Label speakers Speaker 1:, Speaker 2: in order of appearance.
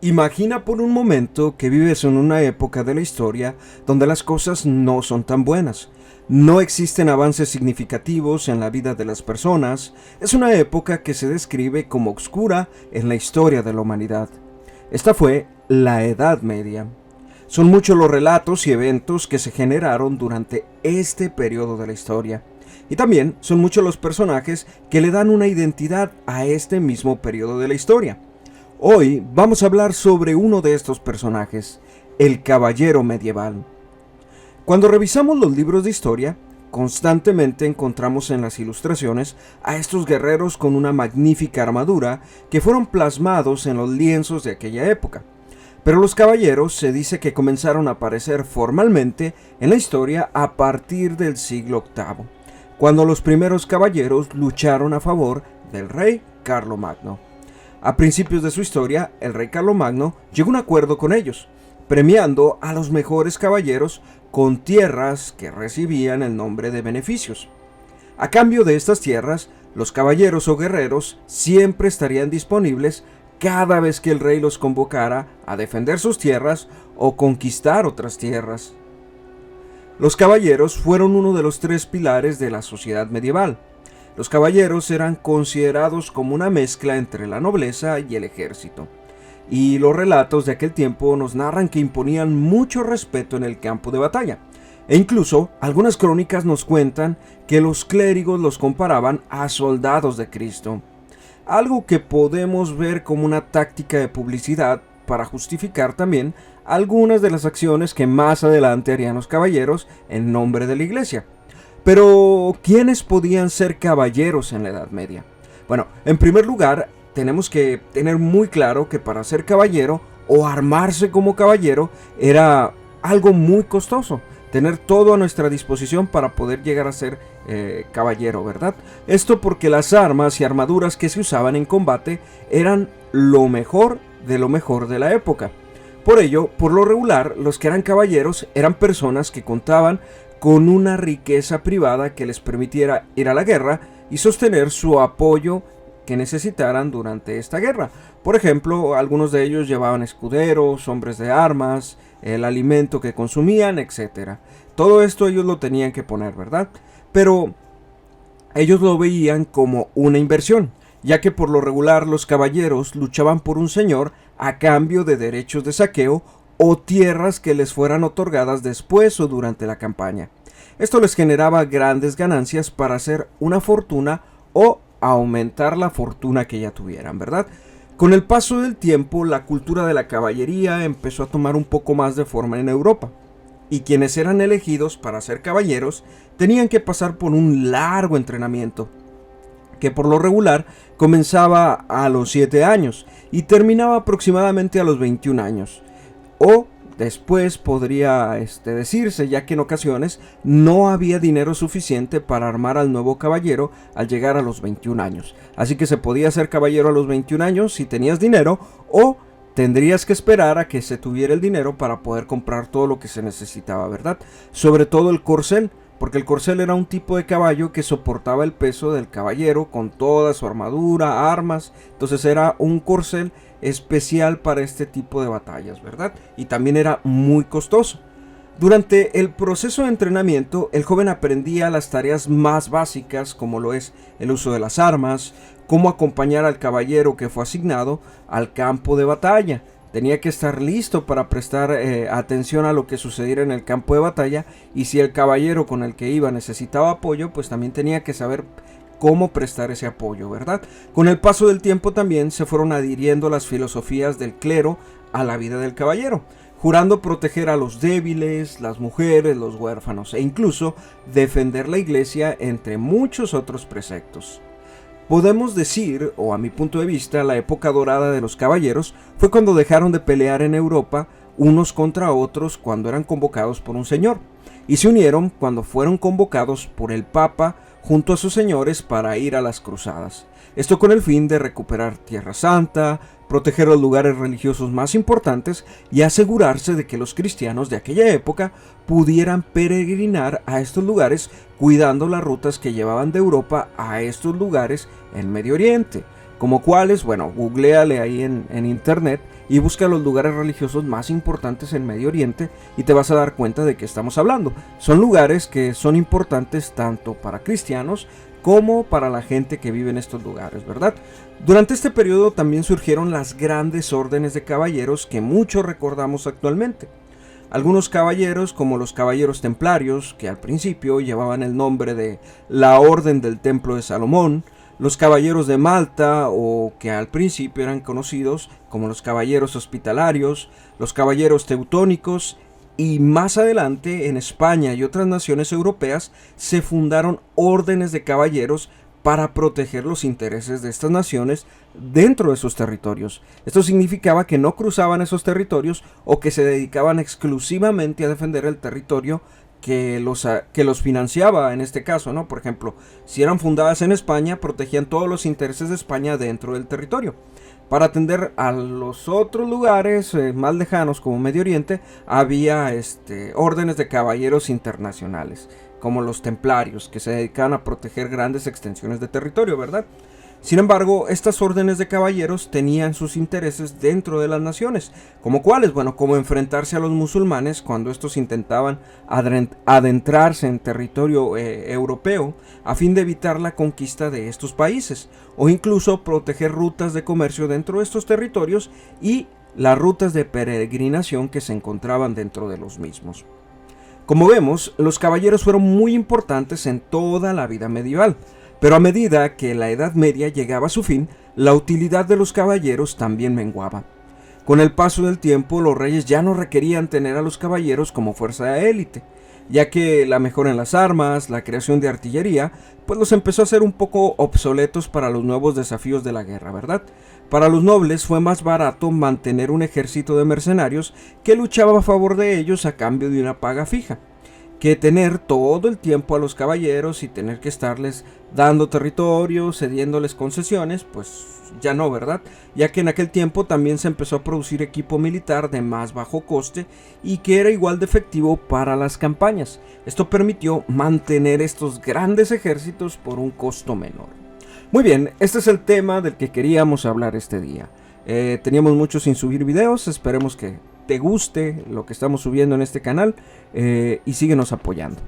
Speaker 1: Imagina por un momento que vives en una época de la historia donde las cosas no son tan buenas. No existen avances significativos en la vida de las personas. Es una época que se describe como oscura en la historia de la humanidad. Esta fue la Edad Media. Son muchos los relatos y eventos que se generaron durante este periodo de la historia. Y también son muchos los personajes que le dan una identidad a este mismo periodo de la historia. Hoy vamos a hablar sobre uno de estos personajes, el caballero medieval. Cuando revisamos los libros de historia, constantemente encontramos en las ilustraciones a estos guerreros con una magnífica armadura que fueron plasmados en los lienzos de aquella época. Pero los caballeros se dice que comenzaron a aparecer formalmente en la historia a partir del siglo VIII, cuando los primeros caballeros lucharon a favor del rey Carlomagno. A principios de su historia, el rey Carlomagno llegó a un acuerdo con ellos, premiando a los mejores caballeros con tierras que recibían el nombre de beneficios. A cambio de estas tierras, los caballeros o guerreros siempre estarían disponibles cada vez que el rey los convocara a defender sus tierras o conquistar otras tierras. Los caballeros fueron uno de los tres pilares de la sociedad medieval. Los caballeros eran considerados como una mezcla entre la nobleza y el ejército, y los relatos de aquel tiempo nos narran que imponían mucho respeto en el campo de batalla, e incluso algunas crónicas nos cuentan que los clérigos los comparaban a soldados de Cristo, algo que podemos ver como una táctica de publicidad para justificar también algunas de las acciones que más adelante harían los caballeros en nombre de la iglesia. Pero, ¿quiénes podían ser caballeros en la Edad Media? Bueno, en primer lugar, tenemos que tener muy claro que para ser caballero o armarse como caballero era algo muy costoso. Tener todo a nuestra disposición para poder llegar a ser caballero, ¿verdad? Esto porque las armas y armaduras que se usaban en combate eran lo mejor de la época. Por ello, por lo regular, los que eran caballeros eran personas que contaban con una riqueza privada que les permitiera ir a la guerra y sostener su apoyo que necesitaran durante esta guerra. Por ejemplo, algunos de ellos llevaban escuderos, hombres de armas, el alimento que consumían, etc. Todo esto ellos lo tenían que poner, ¿verdad? Pero ellos lo veían como una inversión, ya que por lo regular los caballeros luchaban por un señor a cambio de derechos de saqueo o tierras que les fueran otorgadas después o durante la campaña. Esto les generaba grandes ganancias para hacer una fortuna o aumentar la fortuna que ya tuvieran, ¿verdad? Con el paso del tiempo, la cultura de la caballería empezó a tomar un poco más de forma en Europa, y quienes eran elegidos para ser caballeros tenían que pasar por un largo entrenamiento, que por lo regular comenzaba a los 7 años y terminaba aproximadamente a los 21 años. O después podría decirse, ya que en ocasiones no había dinero suficiente para armar al nuevo caballero al llegar a los 21 años. Así que se podía ser caballero a los 21 años si tenías dinero, o tendrías que esperar a que se tuviera el dinero para poder comprar todo lo que se necesitaba, ¿verdad? Sobre todo el corcel, porque el corcel era un tipo de caballo que soportaba el peso del caballero con toda su armadura, armas. Entonces era un corcel especial para este tipo de batallas, ¿verdad? Y también era muy costoso. Durante el proceso de entrenamiento, el joven aprendía las tareas más básicas, como lo es el uso de las armas, cómo acompañar al caballero que fue asignado al campo de batalla. Tenía que estar listo para prestar atención a lo que sucediera en el campo de batalla, y si el caballero con el que iba necesitaba apoyo, pues también tenía que saber cómo prestar ese apoyo, ¿verdad? Con el paso del tiempo también se fueron adhiriendo las filosofías del clero a la vida del caballero, jurando proteger a los débiles, las mujeres, los huérfanos e incluso defender la iglesia, entre muchos otros preceptos. Podemos decir, o a mi punto de vista, la época dorada de los caballeros fue cuando dejaron de pelear en Europa unos contra otros cuando eran convocados por un señor, y se unieron cuando fueron convocados por el Papa junto a sus señores para ir a las cruzadas. Esto con el fin de recuperar Tierra Santa, proteger los lugares religiosos más importantes y asegurarse de que los cristianos de aquella época pudieran peregrinar a estos lugares, cuidando las rutas que llevaban de Europa a estos lugares en Medio Oriente, como cuáles, bueno, googleale ahí en internet y busca los lugares religiosos más importantes en Medio Oriente y te vas a dar cuenta de qué estamos hablando. Son lugares que son importantes tanto para cristianos como para la gente que vive en estos lugares, ¿verdad? Durante este periodo también surgieron las grandes órdenes de caballeros que muchos recordamos actualmente. Algunos caballeros, como los caballeros templarios, que al principio llevaban el nombre de la Orden del Templo de Salomón, los caballeros de Malta, o que al principio eran conocidos como los caballeros hospitalarios, los caballeros teutónicos, y más adelante en España y otras naciones europeas se fundaron órdenes de caballeros para proteger los intereses de estas naciones dentro de sus territorios. Esto significaba que no cruzaban esos territorios o que se dedicaban exclusivamente a defender el territorio que los financiaba en este caso, ¿no? Por ejemplo, si eran fundadas en España, protegían todos los intereses de España dentro del territorio. Para atender a los otros lugares más lejanos como Medio Oriente, había órdenes de caballeros internacionales, como los templarios, que se dedicaban a proteger grandes extensiones de territorio, ¿verdad? Sin embargo, estas órdenes de caballeros tenían sus intereses dentro de las naciones, como cuáles, bueno, como enfrentarse a los musulmanes cuando estos intentaban adentrarse en territorio europeo a fin de evitar la conquista de estos países, o incluso proteger rutas de comercio dentro de estos territorios y las rutas de peregrinación que se encontraban dentro de los mismos. Como vemos, los caballeros fueron muy importantes en toda la vida medieval. Pero a medida que la Edad Media llegaba a su fin, la utilidad de los caballeros también menguaba. Con el paso del tiempo, los reyes ya no requerían tener a los caballeros como fuerza de élite, ya que la mejora en las armas, la creación de artillería, pues los empezó a hacer un poco obsoletos para los nuevos desafíos de la guerra, ¿verdad? Para los nobles fue más barato mantener un ejército de mercenarios que luchaba a favor de ellos a cambio de una paga fija, que tener todo el tiempo a los caballeros y tener que estarles dando territorio, cediéndoles concesiones, pues ya no, ¿verdad? Ya que en aquel tiempo también se empezó a producir equipo militar de más bajo coste y que era igual de efectivo para las campañas. Esto permitió mantener estos grandes ejércitos por un costo menor. Muy bien, este es el tema del que queríamos hablar este día. Teníamos mucho sin subir videos, esperemos que te guste lo que estamos subiendo en este canal y síguenos apoyando.